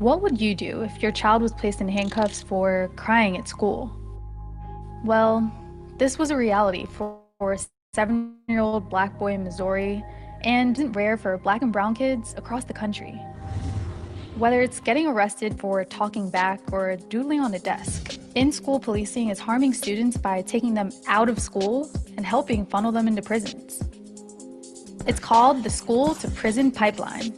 What would you do if your child was placed in handcuffs for crying at school? Well, this was a reality for a 7-year-old black boy in Missouri and isn't rare for black and brown kids across the country. Whether it's getting arrested for talking back or doodling on a desk, in school policing is harming students by taking them out of school and helping funnel them into prisons. It's called the school to prison pipeline.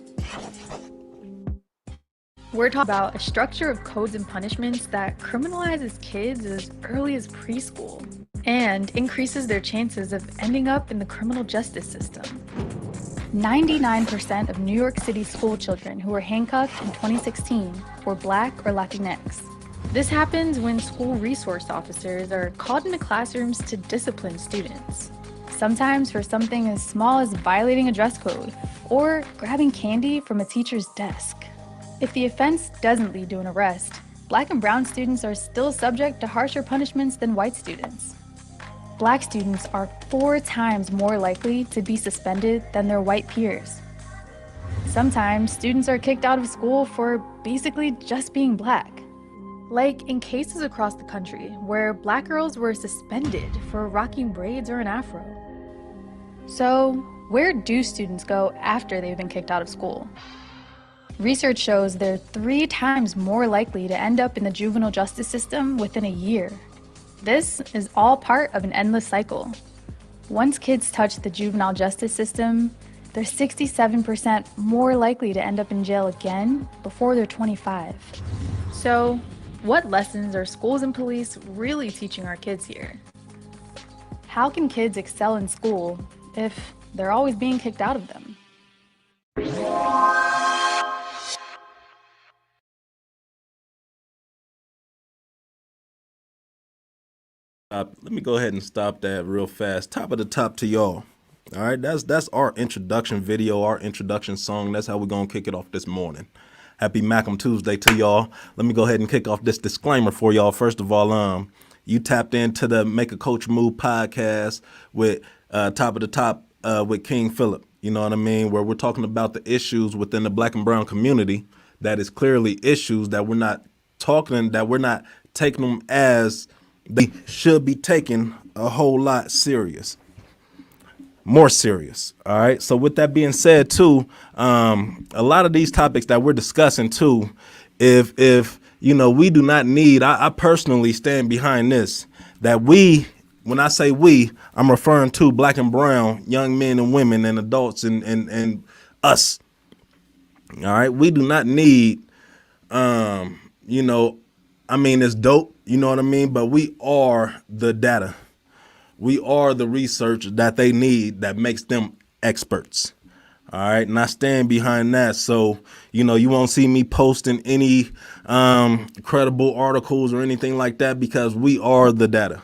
We're talking about a structure of codes and punishments that criminalizes kids as early as preschool and increases their chances of ending up in the criminal justice system. 99% of New York City school children who were handcuffed in 2016 were Black or Latinx. This happens when school resource officers are called into classrooms to discipline students, sometimes for something as small as violating a dress code or grabbing candy from a teacher's desk. If the offense doesn't lead to an arrest, Black and brown students are still subject to harsher punishments than white students. Black students are 4 times more likely to be suspended than their white peers. Sometimes students are kicked out of school for basically just being Black. Like in cases across the country where Black girls were suspended for rocking braids or an afro. So, where do students go after they've been kicked out of school? Research shows they're 3 times more likely to end up in the juvenile justice system within a year. This is all part of an endless cycle. Once kids touch the juvenile justice system, they're 67% more likely to end up in jail again before they're 25. So, what lessons are schools and police really teaching our kids here? How can kids excel in school if they're always being kicked out of them? Let me go ahead and stop that real fast. Top of the top to y'all. All right, that's our introduction video, our introduction song. That's how we're gonna kick it off this morning. Happy Macam Tuesday to y'all. Let me go ahead and kick off this disclaimer for y'all. First of all, you tapped into the Make a Coach Move podcast with Top of the Top with King Phillip. You know what I mean? Where we're talking about the issues within the Black and brown community that is clearly issues that we're not taking them as they should be taken a whole lot more serious. All right. So with that being said, too, a lot of these topics that we're discussing, too, if you know, we do not need. I personally stand behind this. That when I say we, I'm referring to Black and brown young men and women and adults and us. All right. We do not need. You know, I mean, it's dope. You know what I mean? But we are the data. We are the research that they need that makes them experts. All right. And I stand behind that. So, you know, you won't see me posting any credible articles or anything like that because we are the data.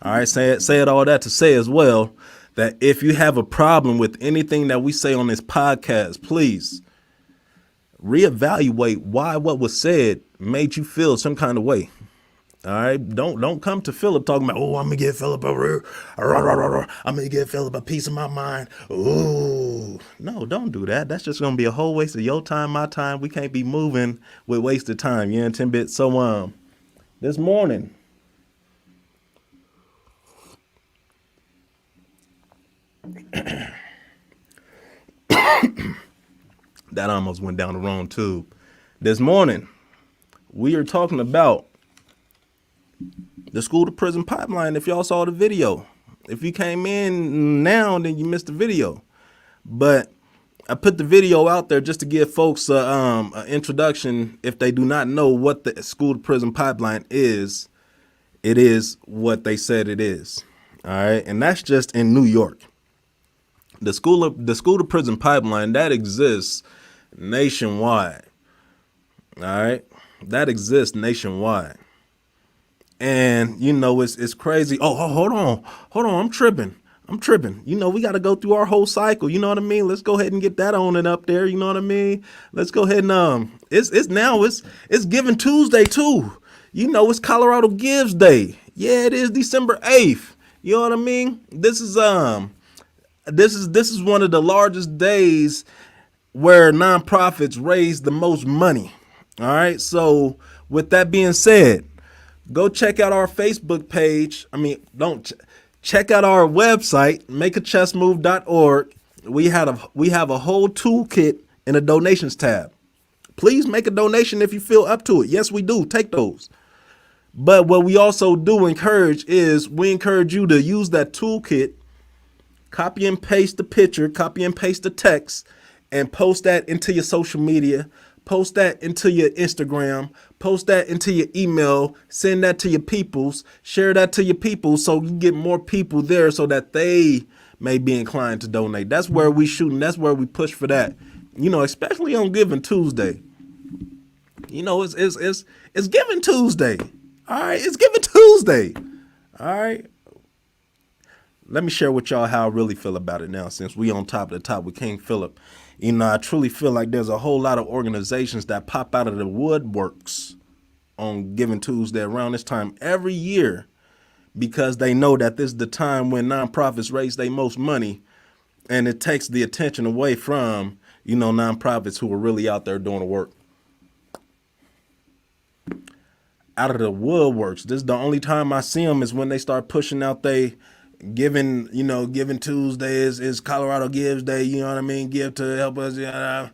All right. Say it all that to say as well that if you have a problem with anything that we say on this podcast, please reevaluate why what was said made you feel some kind of way. All right, don't come to Philip talking about, oh, I'm gonna give Philip I'm gonna give Philip a piece of my mind. Oh, no, don't do that. That's just gonna be a whole waste of your time, my time. We can't be moving with wasted time. Yeah, 10 bits. So this morning, that almost went down the wrong tube. This morning, we are talking about the school to prison pipeline. If y'all saw the video, if you came in now, then you missed the video. But I put the video out there just to give folks an introduction. If they do not know what the school to prison pipeline is, it is what they said it is. All right, and that's just in New York. The school to prison pipeline that exists nationwide. All right, that exists nationwide. And, you know, it's crazy. Oh, hold on. I'm tripping. You know, we got to go through our whole cycle. You know what I mean? Let's go ahead and get that on and up there. You know what I mean? Let's go ahead and it's Giving Tuesday too. You know, it's Colorado Gives Day. Yeah, it is December 8th. You know what I mean? This is one of the largest days where nonprofits raise the most money. All right. So with that being said, go check out our Facebook page. I mean, don't check out our website, makeachessmove.org. We have a whole toolkit in a donations tab. Please make a donation if you feel up to it. Yes, we do. Take those. But what we also do encourage is we encourage you to use that toolkit, copy and paste the picture, copy and paste the text, and post that into your social media, post that into your Instagram, post that into your email, send that to your peoples, share that to your people so you get more people there so that they may be inclined to donate. That's where we shoot and that's where we push for that. Especially on Giving Tuesday. It's Giving Tuesday. All right, it's Giving Tuesday. All right. Let me share with y'all how I really feel about it now, since we on top of the top with King Phillip. I truly feel like there's a whole lot of organizations that pop out of the woodworks on Giving Tuesday around this time every year because they know that this is the time when nonprofits raise their most money, and it takes the attention away from, nonprofits who are really out there doing the work. Out of the woodworks. This is the only time I see them is when they start pushing out they Giving Tuesday is Colorado Gives Day, you know what I mean? Give to help us. This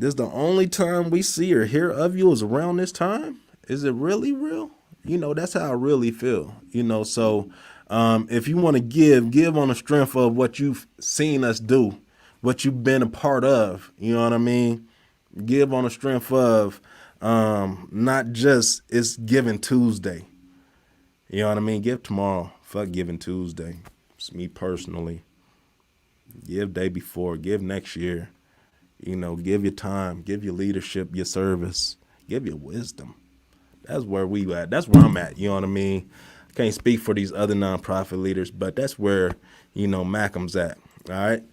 is the only time we see or hear of you is around this time. Is it really real? That's how I really feel. So if you want to give on the strength of what you've seen us do, what you've been a part of, you know what I mean? Give on the strength of not just it's Giving Tuesday. You know what I mean? Give tomorrow. Fuck Giving Tuesday. It's me personally. Give day before. Give next year. Give your time. Give your leadership, your service. Give your wisdom. That's where we at. That's where I'm at. You know what I mean? I can't speak for these other nonprofit leaders, but that's where, Malcolm's at. All right?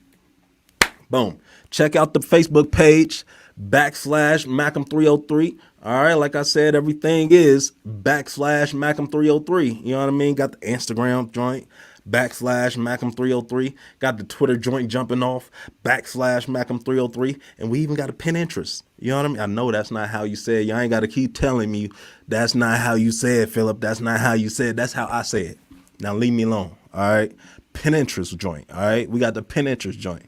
Boom. Check out the Facebook page, /Malcolm303. All right. Like I said, everything is /Malcolm303. You know what I mean? Got the Instagram joint, /Malcolm303. Got the Twitter joint jumping off, /Malcolm303. And we even got a Pinterest. You know what I mean? I know that's not how you say it. Y'all ain't got to keep telling me that's not how you say it, Phillip. That's not how you say it. That's how I say it. Now leave me alone. All right. Pinterest joint. All right. We got the Pinterest joint.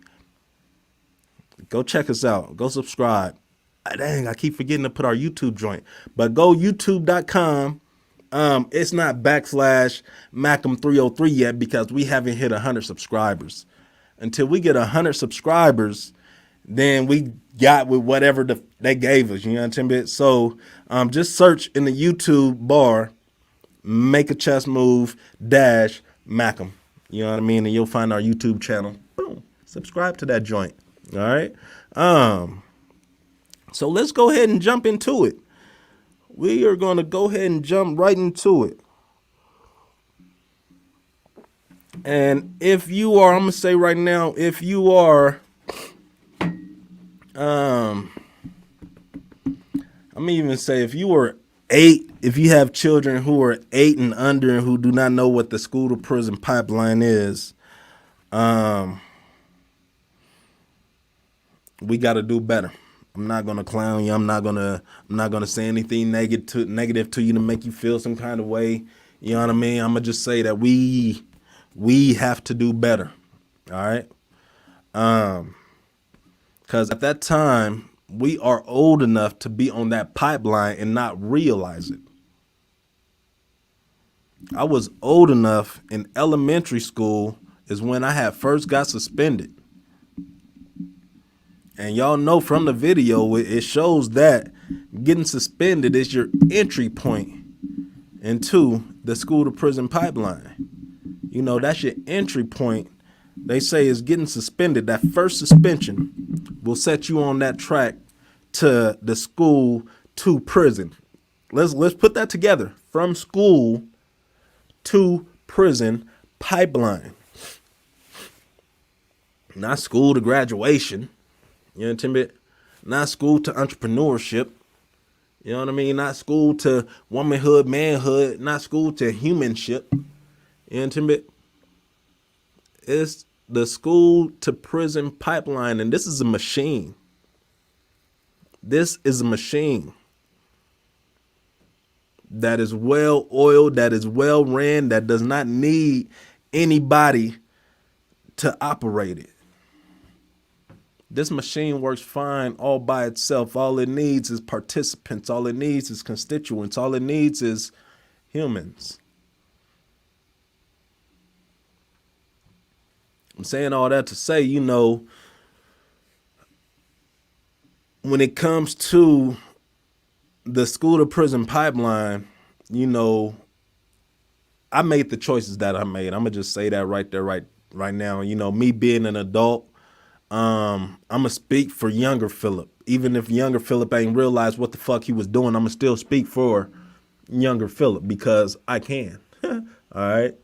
Go check us out. Go subscribe. Dang, I keep forgetting to put our YouTube joint. But go youtube.com. It's not /Malcolm303 yet because we haven't hit 100 subscribers. Until we get 100 subscribers, then we got with whatever they gave us. You know what I'm saying? So just search in the YouTube bar, Make a Chess Move -Malcolm. You know what I mean? And you'll find our YouTube channel. Boom. Subscribe to that joint. All right. So let's go ahead and jump into it. We are going to go ahead and jump right into it. And if you are, I'm going to say right now, if you are, I'm going to even say if you are 8, if you have children who are 8 and under and who do not know what the school to prison pipeline is, we got to do better. I'm not gonna clown you. I'm not gonna say anything negative to you to make you feel some kind of way. You know what I mean? I'm gonna just say that we have to do better. All right. Because at that time we are old enough to be on that pipeline and not realize it. I was old enough in elementary school is when I had first got suspended. And y'all know from the video, it shows that getting suspended is your entry point into the school to prison pipeline. That's your entry point. They say is getting suspended. That first suspension will set you on that track to the school to prison. Let's put that together. From school to prison pipeline. Not school to graduation. You know what I mean? Not school to entrepreneurship. You know what I mean? Not school to womanhood, manhood. Not school to humanship. You know what I mean? It's the school to prison pipeline. And this is a machine. This is a machine that is well oiled, that is well ran, that does not need anybody to operate it. This machine works fine all by itself. All it needs is participants. All it needs is constituents. All it needs is humans. I'm saying all that to say, when it comes to the school to prison pipeline, you know, I made the choices that I made. I'm gonna just say that right there, right now. Me being an adult, I'm gonna speak for younger Phillip. Even if younger Phillip ain't realized what the fuck he was doing, I'm gonna still speak for younger Phillip because I can. All right.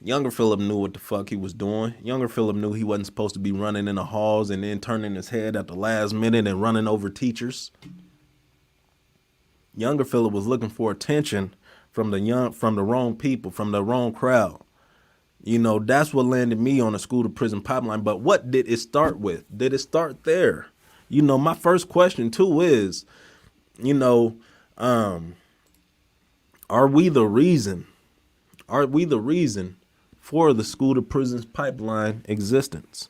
Younger Phillip knew what the fuck he was doing. Younger Phillip knew he wasn't supposed to be running in the halls and then turning his head at the last minute and running over teachers. Younger Phillip was looking for attention from the wrong people, from the wrong crowd. That's what landed me on the school to prison pipeline. But what did it start with? Did it start there? My first question too is, you know, um, are we the reason? Are we the reason for the school to prison pipeline existence?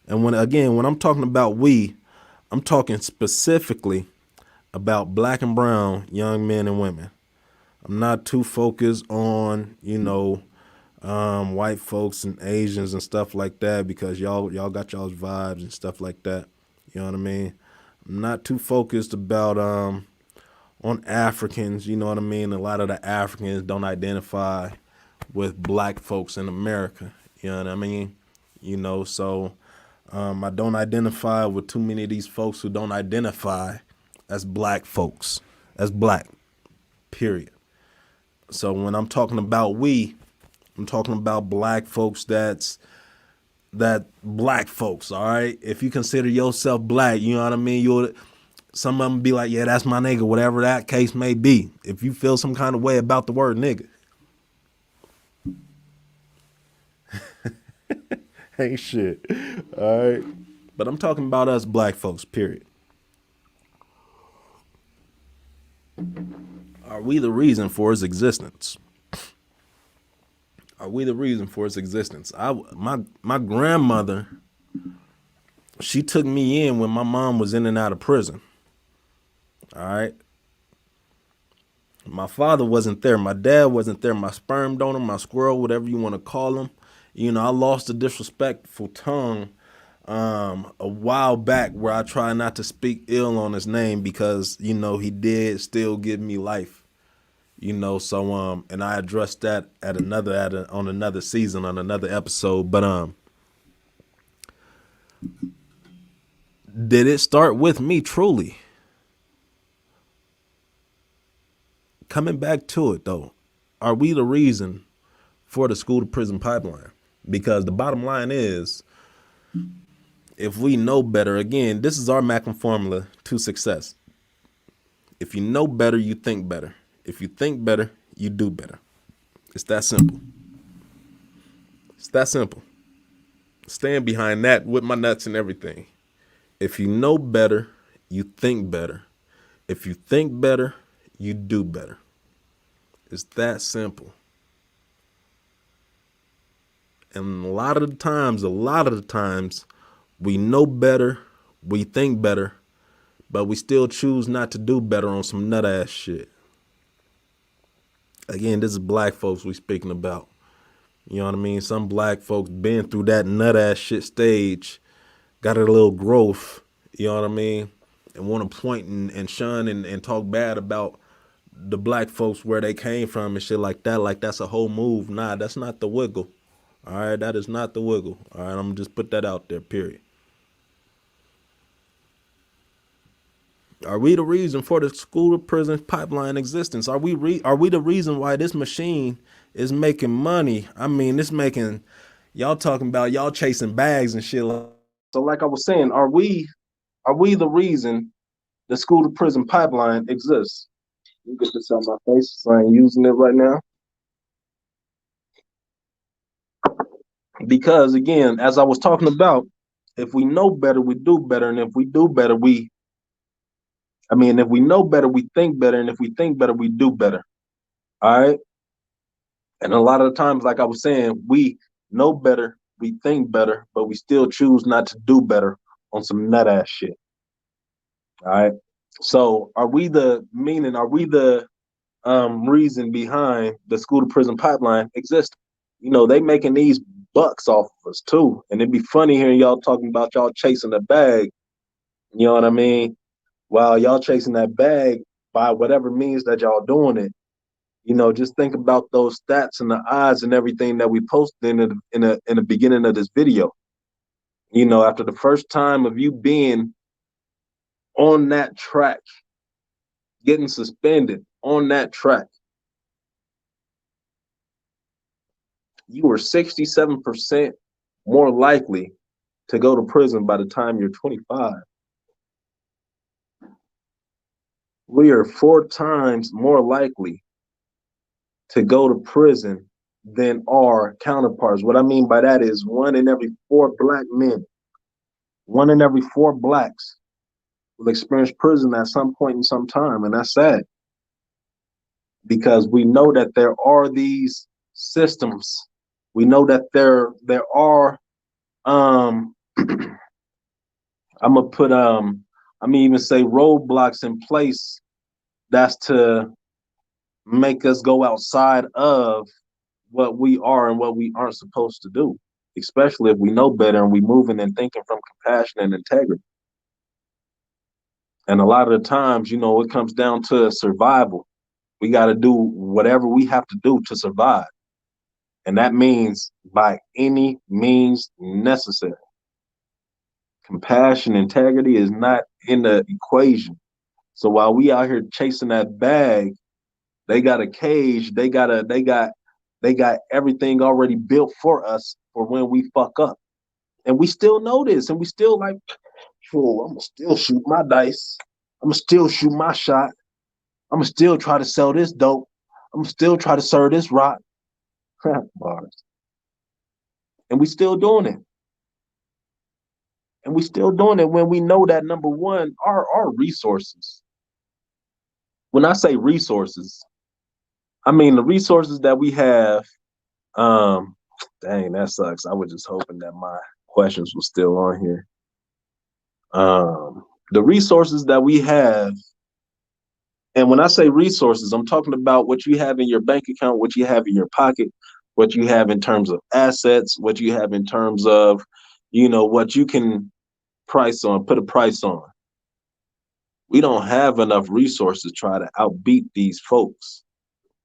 And when I'm talking about we, I'm talking specifically about black and brown young men and women. I'm not too focused on, white folks and Asians and stuff like that because y'all got y'all's vibes and stuff like that. You know what I mean? I'm not too focused about on Africans. You know what I mean? A lot of the Africans don't identify with black folks in America. You know what I mean? So I don't identify with too many of these folks who don't identify as black folks, as black, period. So when I'm talking about we, I'm talking about black folks that black folks, all right? If you consider yourself black, you know what I mean? Some of them be like, yeah, that's my nigga, whatever that case may be. If you feel some kind of way about the word nigga, ain't shit, all right? But I'm talking about us black folks, period. Are we the reason for its existence? Are we the reason for its existence? My grandmother, she took me in when my mom was in and out of prison. All right. My father wasn't there. My dad wasn't there. My sperm donor, my squirrel, whatever you want to call him. I lost a disrespectful tongue a while back where I try not to speak ill on his name because, he did still give me life. So and I addressed that on another season, on another episode. But did it start with me truly? Coming back to it though, are we the reason for the school to prison pipeline? Because the bottom line is, if we know better, again, this is our Macklin formula to success. If you know better, you think better. If you think better, you do better. It's that simple. It's that simple. Stand behind that with my nuts and everything. If you know better, you think better. If you think better, you do better. It's that simple. And a lot of the times, we know better, we think better, but we still choose not to do better on some nut ass shit. Again, this is black folks we speaking about. You know what I mean? Some black folks been through that nut ass shit stage, got a little growth, you know what I mean? And want to point and shun and talk bad about the black folks where they came from and shit like that. Like that's a whole move. Nah, that's not the wiggle. All right, that is not the wiggle. All right, I'm gonna just put that out there, period. Are we the reason for the school to prison pipeline existence? Are we the reason why this machine is making money? I mean, it's making y'all talking about y'all chasing bags and shit. So, like I was saying, are we the reason the school to prison pipeline exists? You get this out of my face, so I ain't using it right now. Because again, as I was talking about, If we know better, we do better. And if we do better, if we know better, we think better. And if we think better, we do better. All right. And a lot of the times, like I was saying, we know better, we think better, but we still choose not to do better on some nut ass shit. All right. So are we the reason behind the school to prison pipeline existing? They making these bucks off of us too. And it'd be funny hearing y'all talking about y'all chasing the bag, you know what I mean? While y'all chasing that bag by whatever means that y'all doing it. Just think about those stats and the odds and everything that we posted in the beginning of this video. After the first time of you being on that track, getting suspended on that track, you were 67% more likely to go to prison by the time you're 25. We are 4 times more likely to go to prison than our counterparts. What I mean by that is 1 in every 4 black men, 1 in every 4 blacks will experience prison at some point in some time. And that's sad because we know that there are these systems. We know that there are I'm gonna put I'm gonna even say roadblocks in place that's to make us go outside of what we are and what we aren't supposed to do, especially if we know better and we moving and thinking from compassion and integrity. And a lot of the times, it comes down to survival. We got to do whatever we have to do to survive. And that means by any means necessary. Compassion, integrity is not in the equation. So while we out here chasing that bag, they got a cage, they got everything already built for us for when we fuck up. And we still know this, and we still like, oh, I'm gonna still shoot my dice. I'm gonna still shoot my shot. I'm gonna still try to sell this dope. I'm gonna still try to serve this rock. Bars. And we still doing it. And we still doing it when we know that number one, our resources. When I say resources, I mean the resources that we have. Um, Dang, that sucks. I was just hoping that my questions were still on here. The resources that we have, and when I say resources, I'm talking about what you have in your bank account, what you have in your pocket, what you have in terms of assets, what you have in terms of, what you can put a price on. We don't have enough resources to try to outbeat these folks,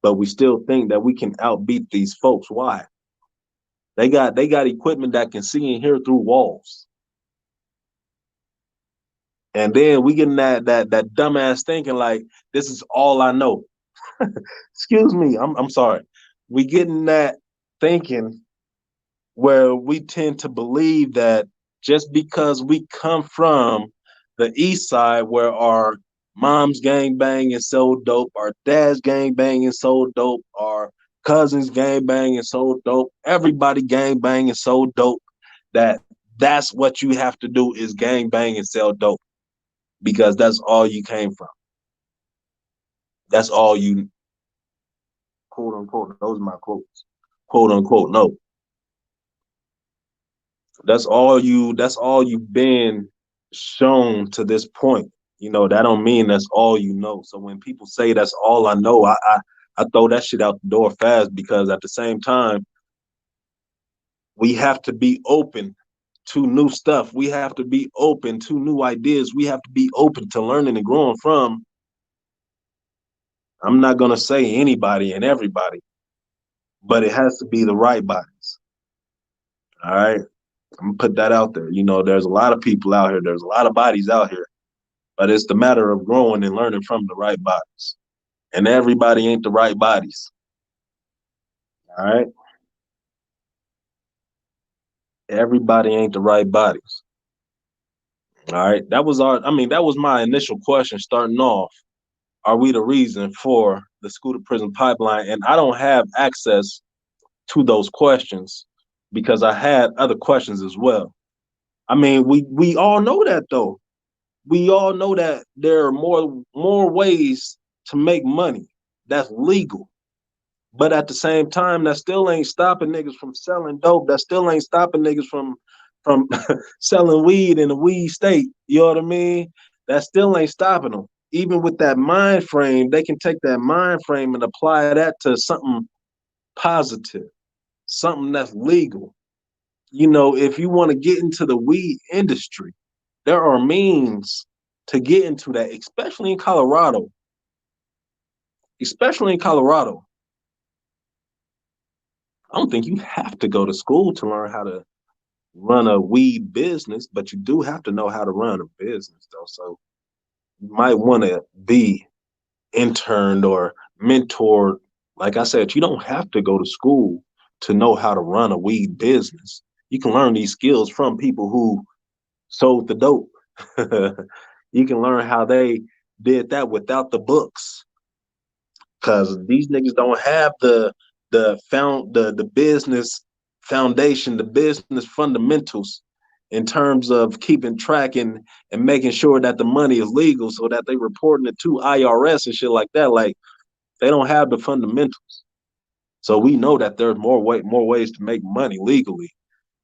but we still think that we can outbeat these folks. Why? They got equipment that can see and hear through walls. And then we getting that dumbass thinking like this is all I know. Excuse me, I'm sorry. We getting that thinking where we tend to believe that just because we come from the east side where our mom's gang bang is so dope, our dad's gang bang is so dope, our cousins gang bang is so dope, everybody gang bang is so dope that that's what you have to do is gang bang and sell dope because that's all you came from. That's all you quote unquote. Those are my quotes. Quote unquote. No, that's all you've been shown to this point. That don't mean that's all you know. So when people say that's all I know, I throw that shit out the door fast because at the same time, we have to be open to new stuff. We have to be open to new ideas. We have to be open to learning and growing from. I'm not gonna say anybody and everybody, but it has to be the right bodies. All right. I'm gonna put that out there. There's a lot of people out here. There's a lot of bodies out here, but it's the matter of growing and learning from the right bodies. And everybody ain't the right bodies. All right. Everybody ain't the right bodies. All right. That was my initial question starting off. Are we the reason for the school to prison pipeline? And I don't have access to those questions because I had other questions as well. I mean, we all know that though. We all know that there are more ways to make money that's legal. But at the same time, that still ain't stopping niggas from selling dope. That still ain't stopping niggas from selling weed in a weed state. You know what I mean? That still ain't stopping them. Even with that mind frame, they can take that mind frame and apply that to something positive, something that's legal. You know, if you want to get into the weed industry, there are means to get into that, especially in Colorado. Especially in Colorado. I don't think you have to go to school to learn how to run a weed business, but you do have to know how to run a business though. So you might want to be interned or mentored. Like I said, you don't have to go to school to know how to run a weed business. You can learn these skills from people who sold the dope. You can learn how they did that without the books, because these niggas don't have the business foundation, the business fundamentals in terms of keeping track and making sure that the money is legal so that they reporting it to IRS and shit like that. Like they don't have the fundamentals. So we know that there's more ways to make money legally.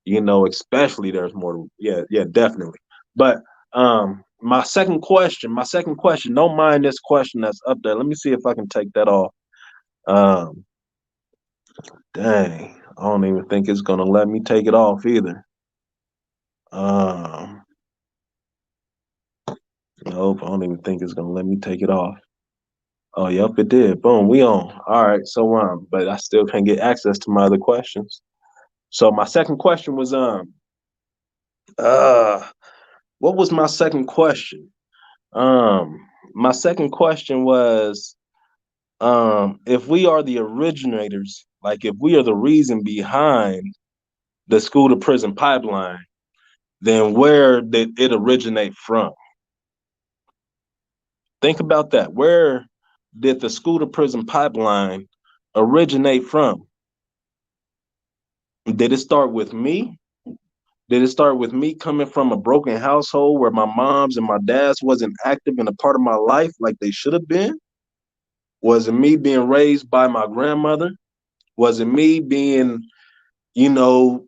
You know, especially there's more. Yeah, yeah, definitely. But my second question, don't mind this question that's up there. Let me see if I can take that off. Um, Dang, I don't even think it's gonna let me take it off either. Um, nope, I don't even think it's gonna let me take it off. Oh, yep, it did. Boom, we on. All right, so but I still can't get access to my other questions. So my second question was uh, what was my second question? My second question was if we are the originators, like if we are the reason behind the school to prison pipeline, then where did it originate from? Think about that. Where did the school to prison pipeline originate from? Did it start with me? Did it start with me coming from a broken household where my moms and my dads wasn't active in a part of my life like they should have been? Was it me being raised by my grandmother? Was it me being, you know,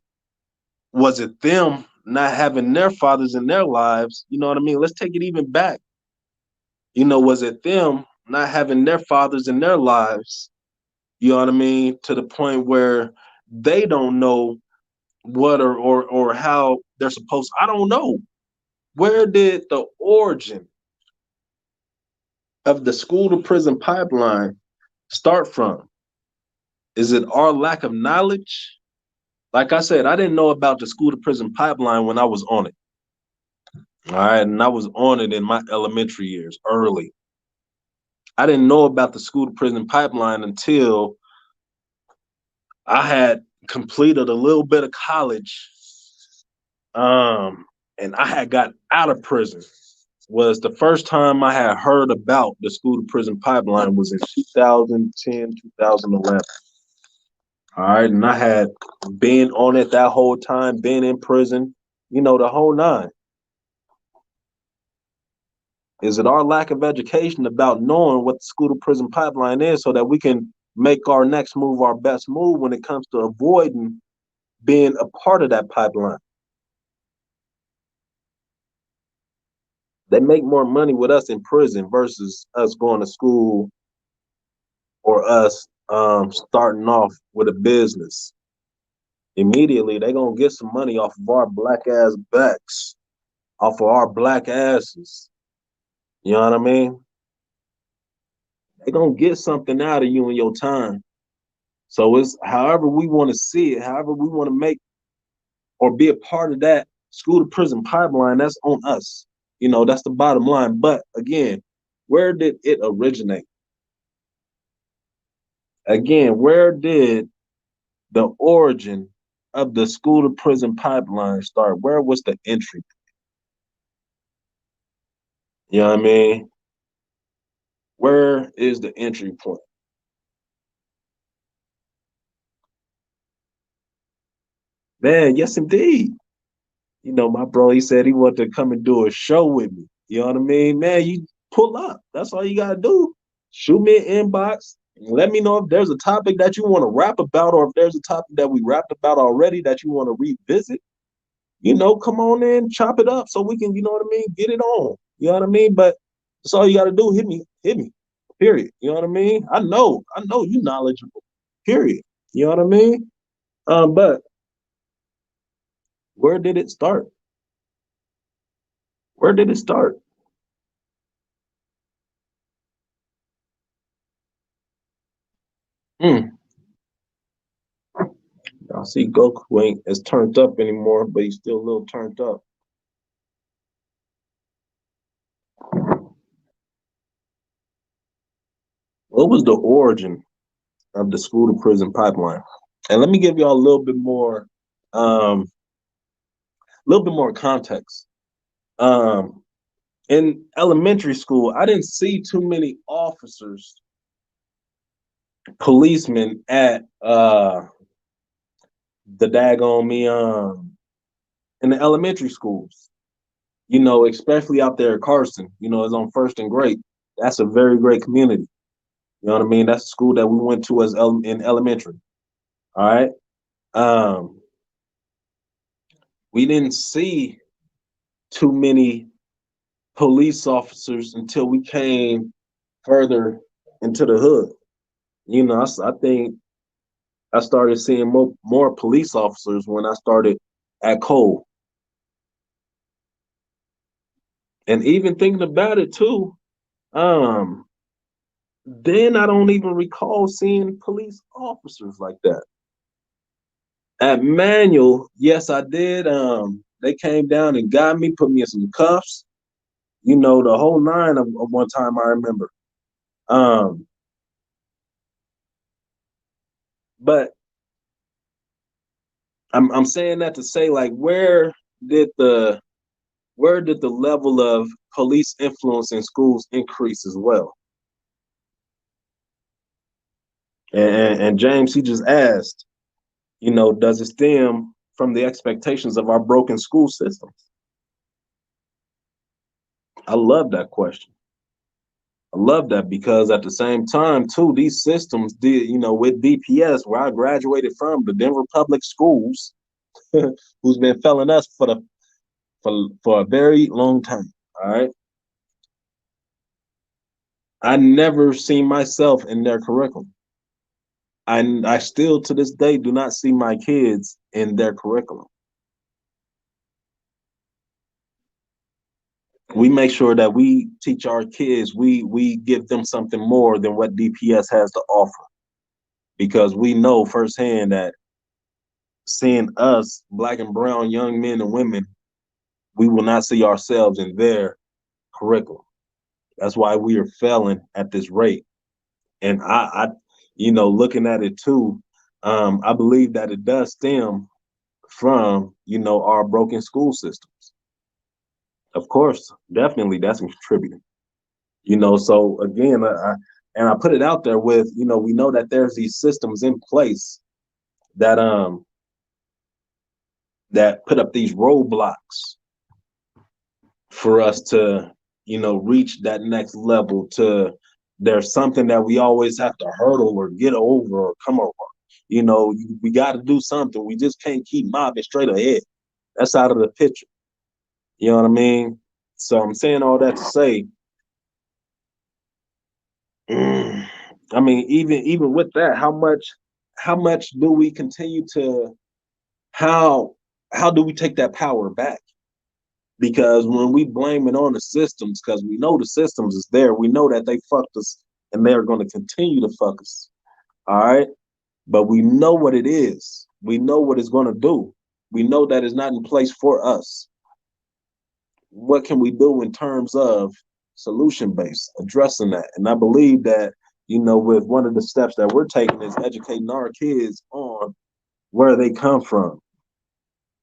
was it them not having their fathers in their lives? You know what I mean? Let's take it even back. You know, was it them not having their fathers in their lives? You know what I mean? To the point where they don't know what or how they're supposed. I don't know. Where did the origin of the school to prison pipeline start from? Is it our lack of knowledge? Like I said, I didn't know about the school to prison pipeline when I was on it. All right, and I was on it in my elementary years, early. I didn't know about the school to prison pipeline until I had completed a little bit of college, um, and I had got out of prison. Was the first time I had heard about the school to prison pipeline was in 2010, 2011. All right, and I had been on it that whole time, been in prison, you know, the whole nine. Is it our lack of education about knowing what the school to prison pipeline is so that we can make our next move our best move when it comes to avoiding being a part of that pipeline? They make more money with us in prison versus us going to school or us starting off with a business. Immediately, they're going to get some money off of our black ass backs, off of our black asses. You know what I mean? They're going to get something out of you in your time. So it's however we want to see it, however we want to make or be a part of that school to prison pipeline, that's on us. You know, that's the bottom line. But again, where did it originate? Again, where did the origin of the school to prison pipeline start? Where was the entry? You know what I mean? Where is the entry point? Man, yes, indeed. My bro, he said he wanted to come and do a show with me. You know what I mean? Man, you pull up. That's all you gotta do. Shoot me an inbox. Let me know if there's a topic that you want to rap about, or if there's a topic that we rapped about already that you want to revisit. Come on in, chop it up so we can, get it on. You know what I mean? But that's all you gotta do. Hit me. Period. You know what I mean? I know you knowledgeable. Period. You know what I mean? But where did it start? Where did it start? Mm. I see Goku ain't as turned up anymore, but he's still a little turned up. What was the origin of the school to prison pipeline? And let me give y'all um, a little bit more context. Um, in elementary school, I didn't see too many officers, policemen at the daggone me in the elementary schools. Especially out there at Carson. It's on First and Great. That's a very great community. You know what I mean? That's the school that we went to in elementary. All right. Um, we didn't see too many police officers until we came further into the hood. I think I started seeing more police officers when I started at Cole. And even thinking about it too, um, then I don't even recall seeing police officers like that. At Manual, yes, I did. They came down and got me, put me in some cuffs, the whole nine of one time I remember. Um, but I'm saying that to say, like, did the where did the level of police influence in schools increase as well? And James, he just asked, does it stem from the expectations of our broken school systems? I love that question. I love that because at the same time, too, these systems did, with DPS, where I graduated from, the Denver Public Schools, who's been failing us for a very long time. All right. I never seen myself in their curriculum. I still to this day do not see my kids in their curriculum. We make sure that we teach our kids, we give them something more than what DPS has to offer. Because we know firsthand that seeing us, black and brown young men and women, we will not see ourselves in their curriculum. That's why we are failing at this rate. And looking at it too, I believe that it does stem from, our broken school systems. Of course, definitely that's contributing. So again, I put it out there with, we know that there's these systems in place that that put up these roadblocks for us to, reach that next level. To There's something that we always have to hurdle or get over or come over. We got to do something. We just can't keep mobbing straight ahead. That's out of the picture. You know what I mean? So I'm saying all that to say, I mean, even with that, how much do we continue to how how do we take that power back? Because when we blame it on the systems, because we know the systems is there, we know that they fucked us and they're going to continue to fuck us. All right. But we know what it is. We know what it's going to do. We know that it's not in place for us. What can we do in terms of solution based, addressing that? And I believe that, with one of the steps that we're taking is educating our kids on where they come from.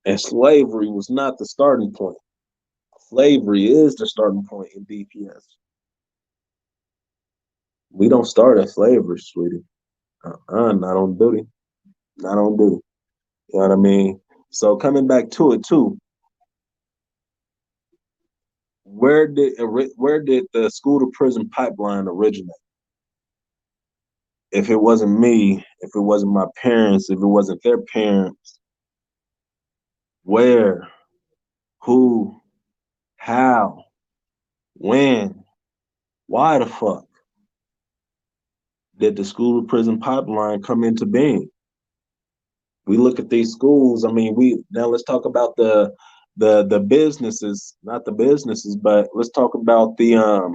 And slavery was not the starting point. Slavery is the starting point in DPS. We don't start at slavery, sweetie. Not on duty. Not on duty. You know what I mean? So coming back to it too, where did the school to prison pipeline originate? If it wasn't me, if it wasn't my parents, if it wasn't their parents, where, who, how, when, why the fuck did the school to prison pipeline come into being? We look at these schools. I mean, we now let's talk about the businesses, not the businesses, but let's talk about the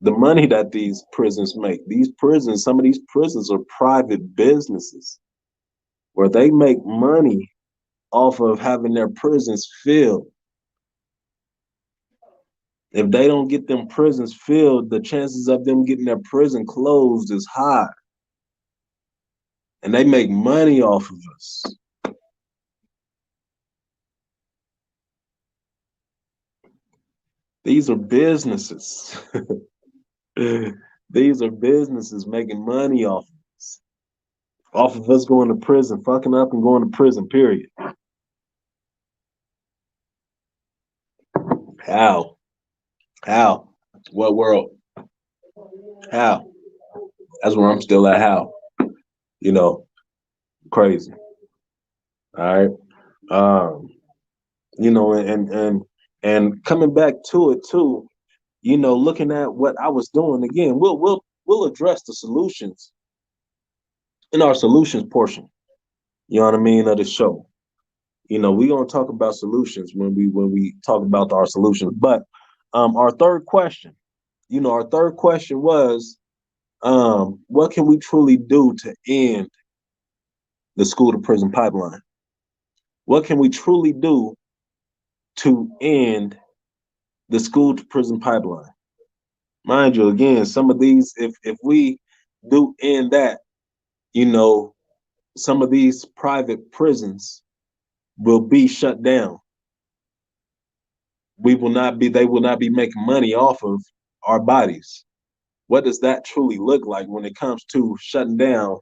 money that these prisons make. These prisons, some of these prisons are private businesses where they make money off of having their prisons filled. If they don't get them prisons filled, the chances of them getting their prison closed is high. And they make money off of us. These are businesses. These are businesses making money off of us going to prison, fucking up and going to prison, period. How? How? What world? How? That's where I'm still at. How? You know, crazy. All right. Um, and coming back to it too, looking at what I was doing again, we'll address the solutions in our solutions portion. You know what I mean, of the show. We're gonna talk about solutions when we talk about our solutions. But our third question, our third question was, what can we truly do to end the school to prison pipeline? What can we truly do to end the school to prison pipeline? Mind you, again, some of these, if we do end that, you know, some of these private prisons will be shut down. They will not be making money off of our bodies. What does that truly look like when it comes to shutting down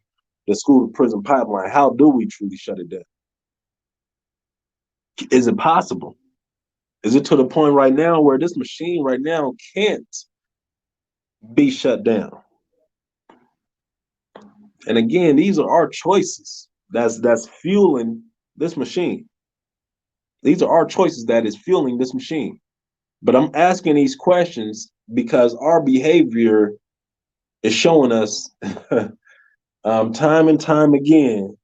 the school to prison pipeline? How do we truly shut it down? Is it possible? Is it to the point right now where this machine right now can't be shut down? And again, these are our choices that's fueling this machine. These are our choices that is fueling this machine. But I'm asking these questions because our behavior is showing us time and time again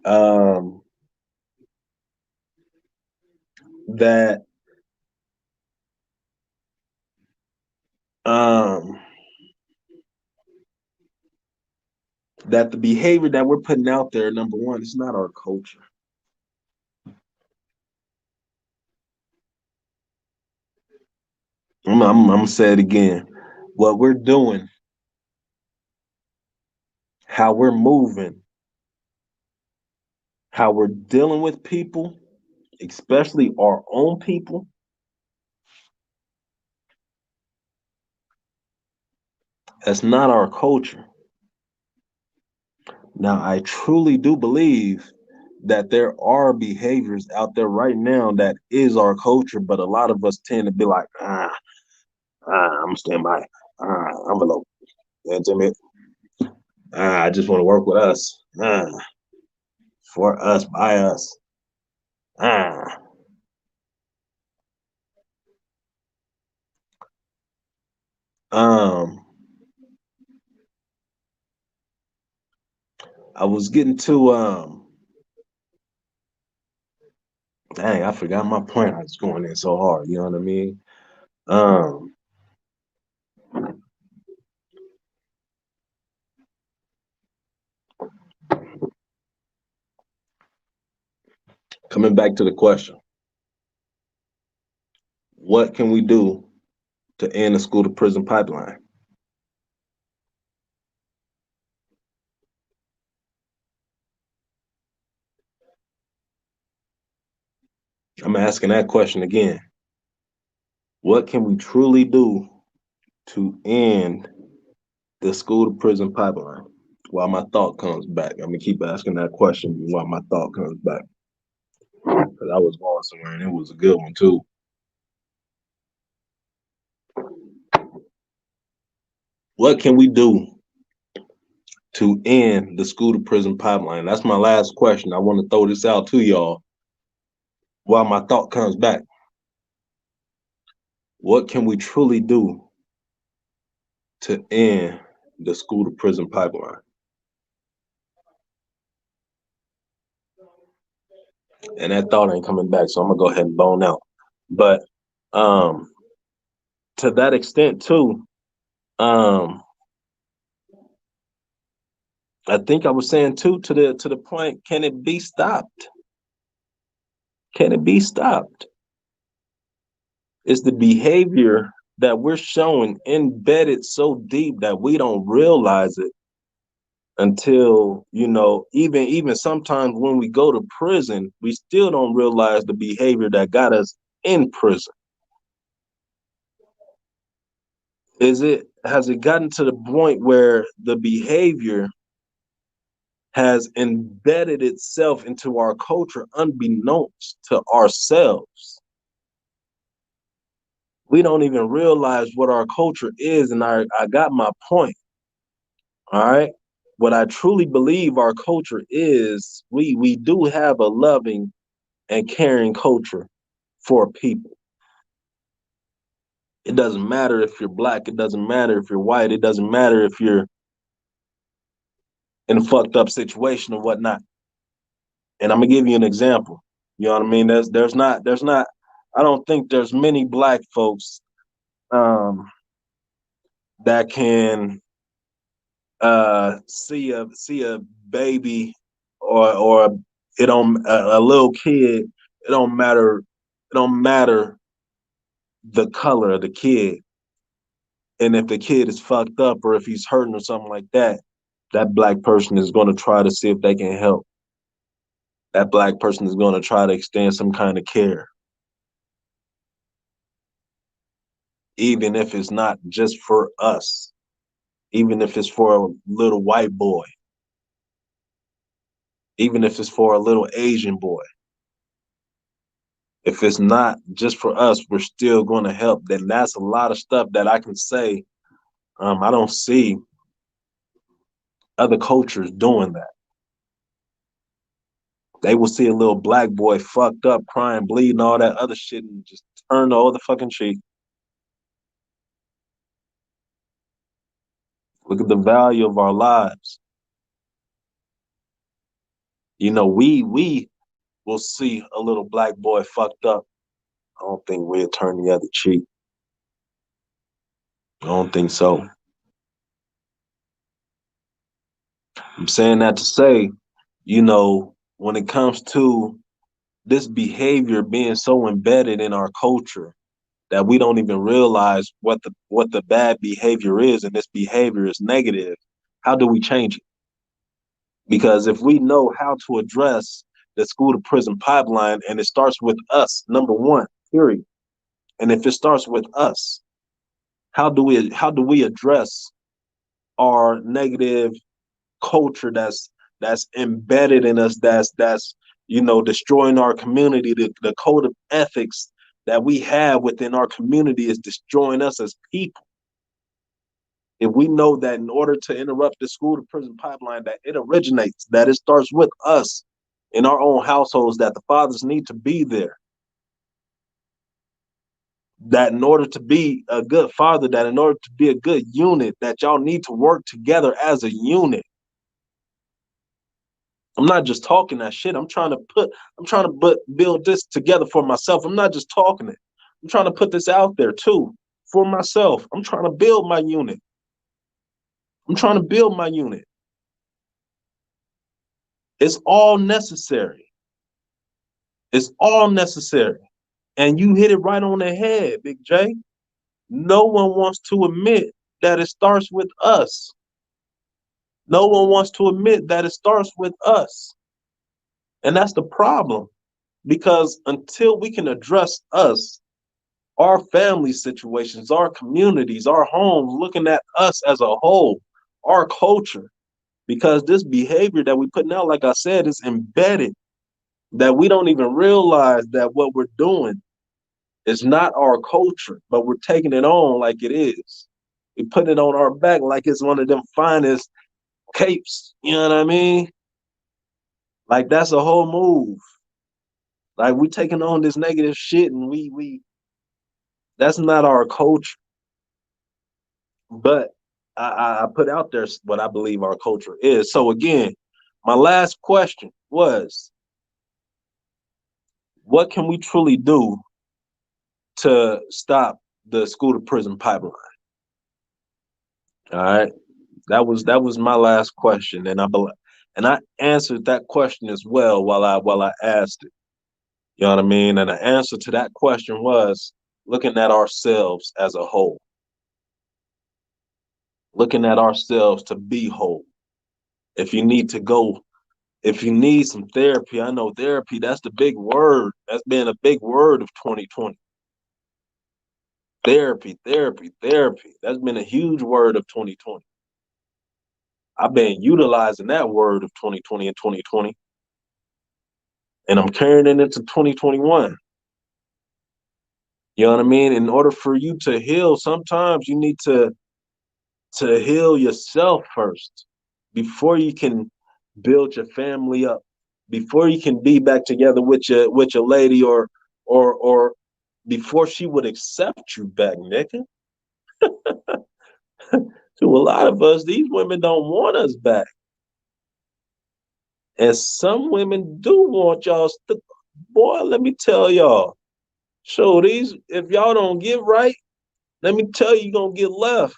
um, that um, that the behavior that we're putting out there, number one, it's not our culture. I'm gonna say it again. What we're doing, how we're moving, how we're dealing with people, especially our own people, that's not our culture. Now, I truly do believe that there are behaviors out there right now that is our culture, but a lot of us tend to be like, I'm gonna stand by envelope. You know what I mean? I just want to work with us. For us, by us. Ah. Um, I was getting to dang, I forgot my point. I was going in so hard, you know what I mean? Um, Coming back to the question, what can we do to end the school to prison pipeline? I'm asking that question again. What can we truly do to end the school to prison pipeline? While my thought comes back, I'm gonna keep asking that question while my thought comes back. because I was going somewhere and it was a good one too. What can we do to end the school to prison pipeline? That's my last question. I want to throw this out to y'all while my thought comes back. What can we truly do to end the school to prison pipeline? And that thought ain't coming back, so I'm gonna go ahead and bone out. But um, to that extent too, um, I think I was saying too to the point, can it be stopped? Can it be stopped? It's the behavior that we're showing embedded so deep that we don't realize it until, even sometimes when we go to prison, we still don't realize the behavior that got us in prison. Has it gotten to the point where the behavior has embedded itself into our culture unbeknownst to ourselves? We don't even realize what our culture is, and I got my point. All right. What I truly believe our culture is, we do have a loving and caring culture for people. It doesn't matter if you're black, it doesn't matter if you're white, it doesn't matter if you're in a fucked up situation or whatnot. And I'm gonna give you an example. You know what I mean? There's not I don't think there's many black folks um that can see a baby or it don't a little kid, it don't matter the color of the kid, and if the kid is fucked up or if he's hurting or something like that, that black person is going to try to see if they can help. That black person is going to try to extend some kind of care, even if it's not just for us, even if it's for a little white boy, even if it's for a little Asian boy. If it's not just for us, we're still going to help. Then that's a lot of stuff that I can say. I don't see other cultures doing that. They will see a little black boy fucked up, crying, bleeding, all that other shit, and just turn the other fucking cheek. Look at the value of our lives. We will see a little black boy fucked up. I don't think we'll turn the other cheek. I don't think so. I'm saying that to say, when it comes to this behavior being so embedded in our culture that we don't even realize what the bad behavior is, and this behavior is negative, how do we change it? Because if we know how to address the school to prison pipeline, and it starts with us, number one, period. And if it starts with us, how do we address our negative culture that's embedded in us, that's destroying our community? The code of ethics that we have within our community is destroying us as people. If we know that in order to interrupt the school to prison pipeline, that it originates, that it starts with us in our own households, that the fathers need to be there, that in order to be a good father, that in order to be a good unit, that y'all need to work together as a unit. I'm not just talking that shit. I'm trying to build this together for myself. I'm not just talking it. I'm trying to put this out there too for myself. I'm trying to build my unit. I'm trying to build my unit. It's all necessary. It's all necessary. And you hit it right on the head, Big J. No one wants to admit that it starts with us. No one wants to admit that it starts with us. And that's the problem. Because until we can address us, our family situations, our communities, our homes, looking at us as a whole, our culture, because this behavior that we put out, like I said, is embedded. that we don't even realize that what we're doing is not our culture, but we're taking it on like it is. We put it on our back like it's one of them finest capes. You know what I mean? Like that's a whole move. Like we taking on this negative shit, and we that's not our culture. But I put out there what I believe our culture is. So again, my last question was, what can we truly do to stop the school to prison pipeline? All right, that was my last question, and I answered that question as well while I asked it. You know what I mean? And the answer to that question was looking at ourselves as a whole, looking at ourselves to be whole. If you need to go, if you need some therapy, I know therapy, that's the big word. That's been a big word of 2020. Therapy, therapy, therapy. That's been a huge word of 2020. I've been utilizing that word of 2020 and 2020, and I'm carrying it into 2021. You know what I mean? In order for you to heal, sometimes you need to heal yourself first before you can build your family up, before you can be back together with your lady, or before she would accept you back, nigga. To a lot of us, these women don't want us back. And some women do want y'all. Boy, let me tell y'all. So these, if y'all don't get right, let me tell you, you're gonna get left.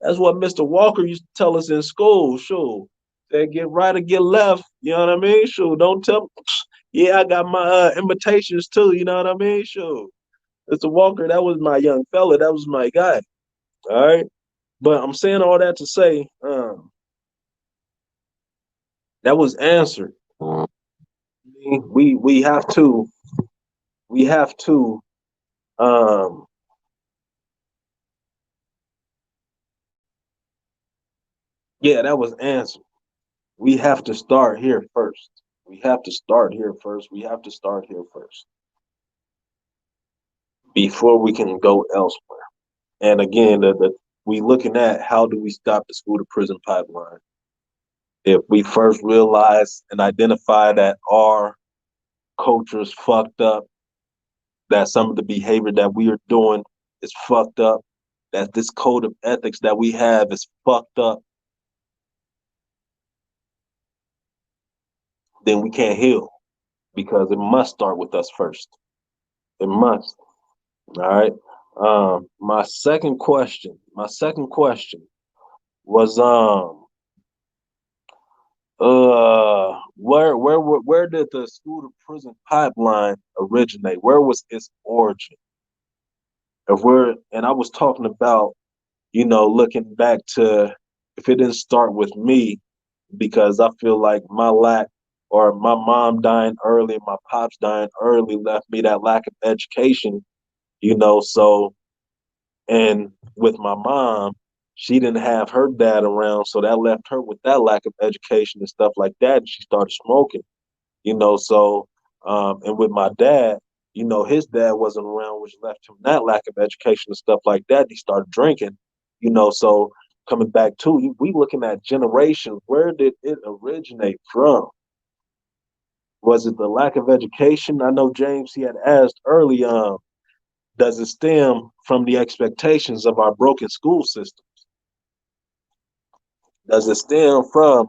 That's what Mr. Walker used to tell us in school. Sure. Say get right or get left. You know what I mean? Sure. Don't tell. Yeah, I got my invitations too. You know what I mean? Sure. Mr. Walker, that was my young fella. That was my guy. All right. But I'm saying all that to say, that was answered. We have to um yeah, that was answered. We have to start here first. We have to start here first. We have to start here first before we can go elsewhere. And again, we looking at how do we stop the school to prison pipeline? If we first realize and identify that our culture is fucked up, that some of the behavior that we are doing is fucked up, that this code of ethics that we have is fucked up, then we can't heal because it must start with us first. It must. All right. My second question was where did the school to prison pipeline originate? Where was its origin? If we're and I was talking about, looking back to if it didn't start with me, because I feel like my lack or my mom dying early, my pops dying early left me that lack of education, so and with my mom, she didn't have her dad around, so that left her with that lack of education and stuff like that, and she started smoking. So and with my dad, his dad wasn't around, which left him that lack of education and stuff like that. He started drinking, so coming back to we looking at generations. Where did it originate from? Was it the lack of education? I know James, he had asked early, does it stem from the expectations of our broken school system? Does it stem from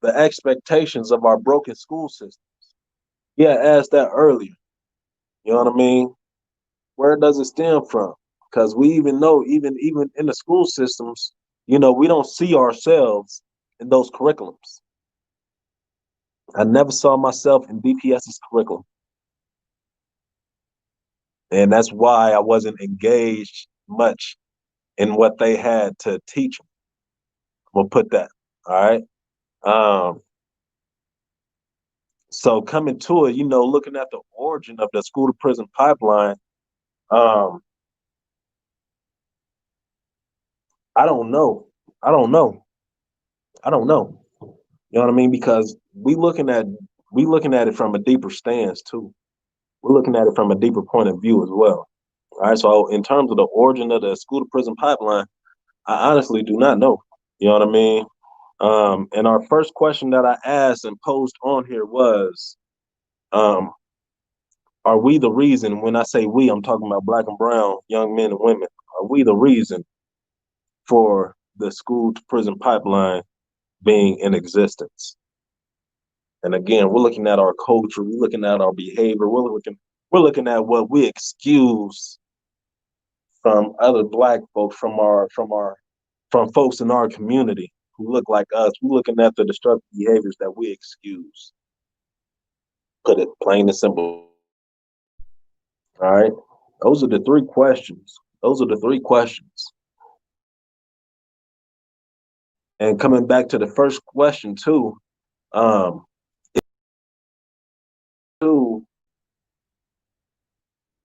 the expectations of our broken school system? Yeah, I asked that earlier. You know what I mean? Where does it stem from? Because we even know, even in the school systems, we don't see ourselves in those curriculums. I never saw myself in DPS's curriculum, and that's why I wasn't engaged much in what they had to teach me. We'll put that. All right. Um, so coming to it, looking at the origin of the school to prison pipeline, um, I don't know. I don't know. I don't know. You know what I mean? Because we looking at we looking at it from a deeper stance too. We're looking at it from a deeper point of view as well. All right. So in terms of the origin of the school to prison pipeline, I honestly do not know. You know what I mean? And our first question that I asked and posed on here was, um, are we the reason? When I say we, I'm talking about black and brown young men and women. Are we the reason for the school to prison pipeline being in existence? And again, we're looking at our culture, we're looking at our behavior, we're looking at what we excuse from other black folks, from folks in our community who look like us. We're looking at the destructive behaviors that we excuse. Put it plain and simple. All right. Those are the three questions. Those are the three questions. And coming back to the first question too, um, too,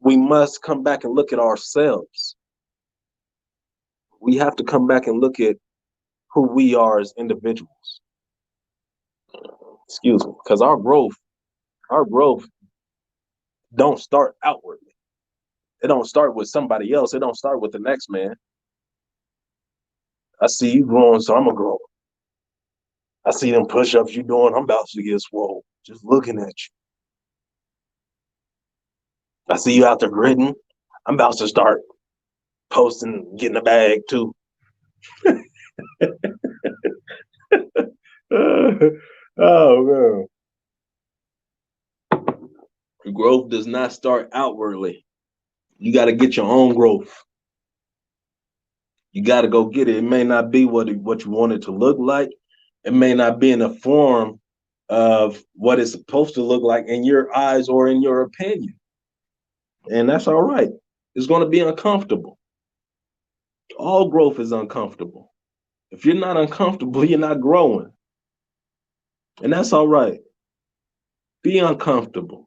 we must come back and look at ourselves. We have to come back and look at who we are as individuals. Excuse me, because our growth don't start outwardly. It don't start with somebody else. It don't start with the next man. I see you growing, so I'm gonna grow. I see them push-ups you doing. I'm about to get swole just looking at you. I see you out there gritting. I'm about to start posting, getting a bag too. Oh man. Growth does not start outwardly. You got to get your own growth. You got to go get it. It may not be what you want it to look like. It may not be in the form of what it's supposed to look like in your eyes or in your opinion. And that's all right. It's going to be uncomfortable. All growth is uncomfortable. If you're not uncomfortable, you're not growing. And that's all right. Be uncomfortable.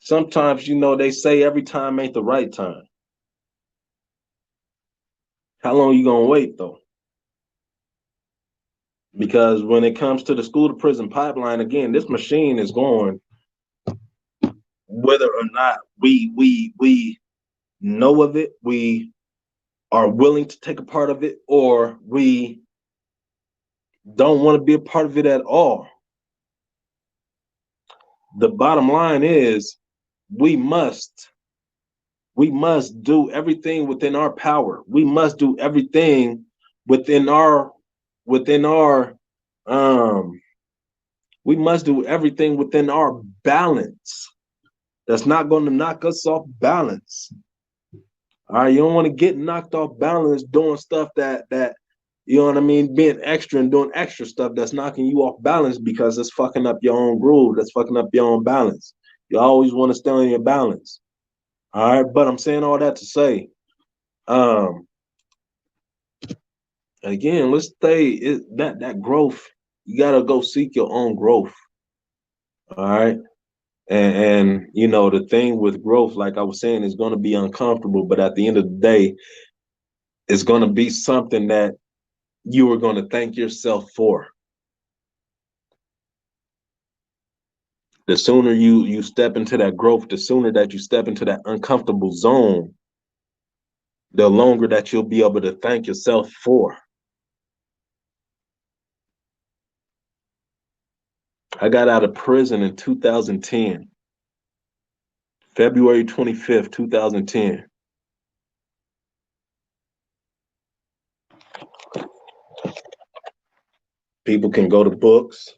Sometimes, they say every time ain't the right time. How long you going to wait, though? Because when it comes to the school to prison pipeline, again, this machine is going, whether or not we know of it, we are willing to take a part of it, or we don't want to be a part of it at all. The bottom line is we must do everything within our power. We must do everything within our we must do everything within our balance. That's not going to knock us off balance. All right, you don't want to get knocked off balance doing stuff that you know what I mean, being extra and doing extra stuff that's knocking you off balance, because it's fucking up your own groove. That's fucking up your own balance. You always want to stay on your balance. All right, but I'm saying all that to say, again, let's stay that growth. You gotta go seek your own growth. All right. And the thing with growth, like I was saying, is going to be uncomfortable, but at the end of the day, it's going to be something that you are going to thank yourself for. The sooner you step into that growth, the sooner that you step into that uncomfortable zone, the longer that you'll be able to thank yourself for. I got out of prison in 2010, February 25th, 2010. People can go to books.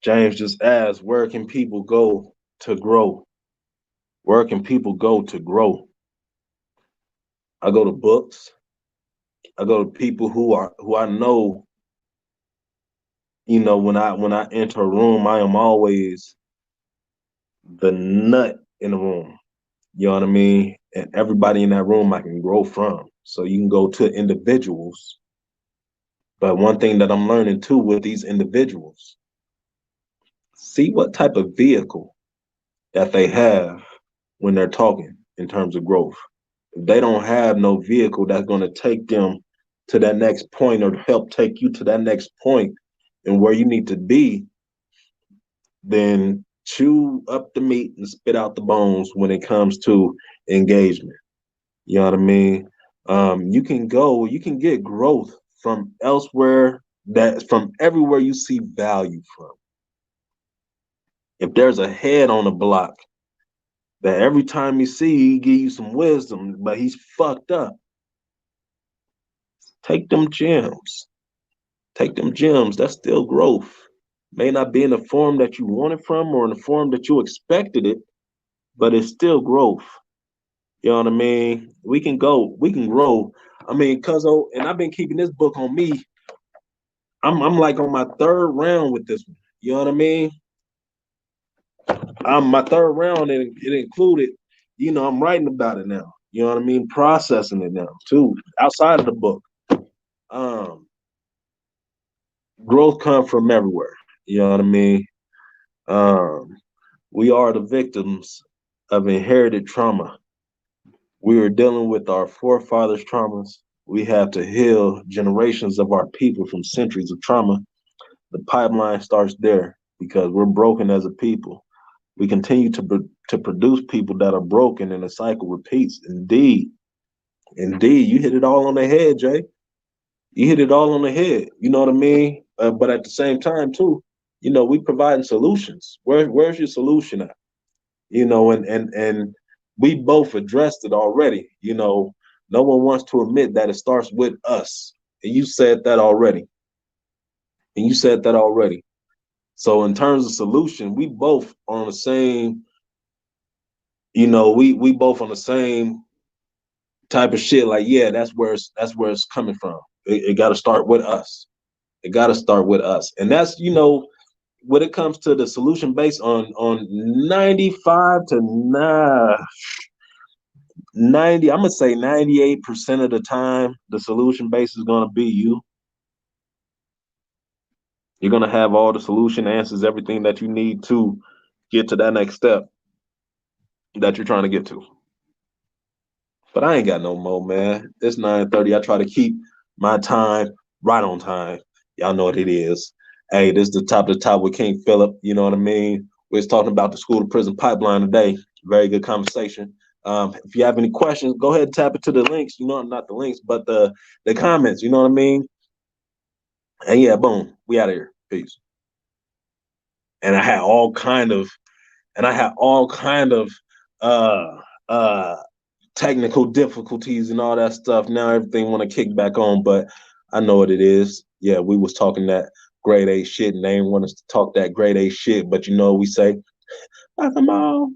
James just asked, where can people go to grow? Where can people go to grow? I go to books. I go to people who I know. When I enter a room, I am always the nut in the room. You know what I mean? And everybody in that room I can grow from. So you can go to individuals. But one thing that I'm learning too with these individuals, see what type of vehicle that they have when they're talking in terms of growth. If they don't have no vehicle that's going to take them to that next point or help take you to that next point and where you need to be, then chew up the meat and spit out the bones when it comes to engagement. You know what I mean? You can get growth from elsewhere, that from everywhere you see value from. If there's a head on the block that every time you see, he give you some wisdom, but he's fucked up, take them gems. Take them gems. That's still growth. May not be in the form that you wanted from or in the form that you expected it, but it's still growth. You know what I mean? We can grow. I mean, cuz and I've been keeping this book on me. I'm like on my third round with this one. You know what I mean? I'm my third round and it included, I'm writing about it now. You know what I mean? Processing it now too, outside of the book. Um, Growth comes from everywhere. You know what I mean? Um, we are the victims of inherited trauma. We are dealing with our forefathers' traumas. We have to heal generations of our people from centuries of trauma. The pipeline starts there because we're broken as a people. We continue to produce people that are broken, and the cycle repeats. Indeed, indeed, you hit it all on the head, Jay. You hit it all on the head. You know what I mean? But at the same time, too, we providing solutions. Where's your solution at? And we both addressed it already. No one wants to admit that it starts with us, and you said that already. And you said that already. So in terms of solution, we both on the same. We both on the same type of shit. Like, yeah, that's where it's coming from. It got to start with us. It got to start with us, and that's when it comes to the solution based on 95 to 90, I'm gonna say 98% of the time, the solution base is gonna be you. You're gonna have all the solution answers, everything that you need to get to that next step that you're trying to get to. But I ain't got no more, man. It's 9:30. I try to keep my time right on time. Y'all know what it is. Hey, this is the top of the top with King Phillip. You know what I mean? We're just talking about the school to prison pipeline today. Very good conversation. If you have any questions, go ahead and tap into the links. Not the links, but the comments. You know what I mean? And yeah, boom, we out of here. Peace. And I had all kind of uh uh technical difficulties and all that stuff. Now everything want to kick back on, but I know what it is. Yeah, we was talking that grade A shit, and they didn't want us to talk that grade A shit. But we say, fuck them all.